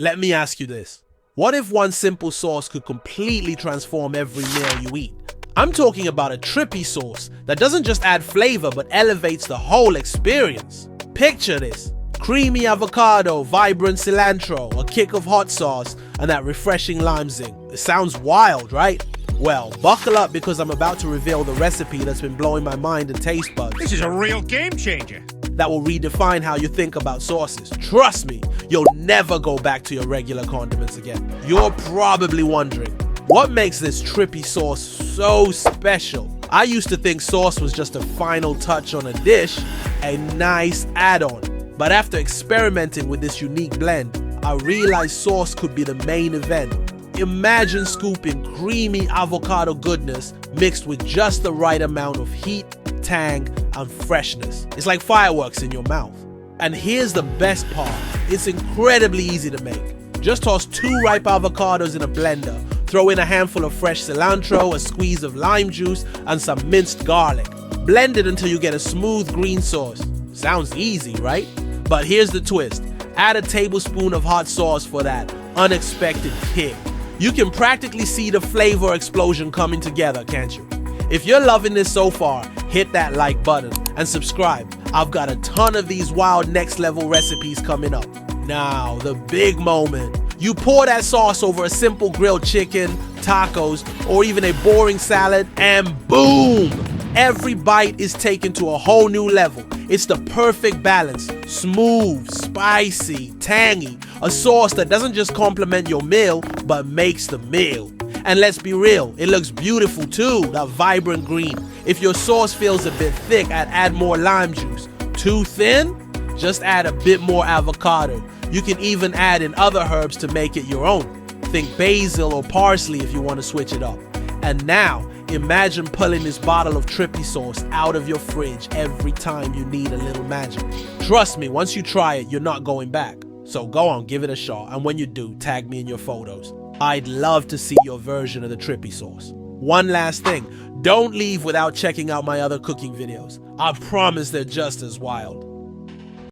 Let me ask you this. What if one simple sauce could completely transform every meal you eat? I'm talking about a trippy sauce that doesn't just add flavor but elevates the whole experience. Picture this. Creamy avocado, vibrant cilantro, a kick of hot sauce, and that refreshing lime zing. It sounds wild, right? Well, buckle up because I'm about to reveal the recipe that's been blowing my mind and taste buds. This is a real game changer. That will redefine how you think about sauces. Trust me, you'll never go back to your regular condiments again. You're probably wondering, what makes this trippy sauce so special? I used to think sauce was just a final touch on a dish, a nice add-on. But after experimenting with this unique blend, I realized sauce could be the main event. Imagine scooping creamy avocado goodness mixed with just the right amount of heat, tang, and freshness. It's like fireworks in your mouth. And here's the best part. It's incredibly easy to make. Just toss 2 ripe avocados in a blender, throw in a handful of fresh cilantro, a squeeze of lime juice, and some minced garlic. Blend it until you get a smooth green sauce. Sounds easy, right? But here's the twist. Add a tablespoon of hot sauce for that unexpected kick. You can practically see the flavor explosion coming together, can't you? If you're loving this so far, hit that like button and subscribe. I've got a ton of these wild next level recipes coming up. Now, the big moment. You pour that sauce over a simple grilled chicken, tacos, or even a boring salad, and boom! Every bite is taken to a whole new level. It's the perfect balance. Smooth, spicy, tangy. A sauce that doesn't just complement your meal, but makes the meal. And let's be real, it looks beautiful too, that vibrant green. If your sauce feels a bit thick, I'd add more lime juice. Too thin? Just add a bit more avocado. You can even add in other herbs to make it your own. Think basil or parsley if you want to switch it up. And now, imagine pulling this bottle of trippy sauce out of your fridge every time you need a little magic. Trust me, once you try it, you're not going back. So go on, give it a shot, and when you do, tag me in your photos. I'd love to see your version of the trippy sauce. One last thing, don't leave without checking out my other cooking videos. I promise they're just as wild.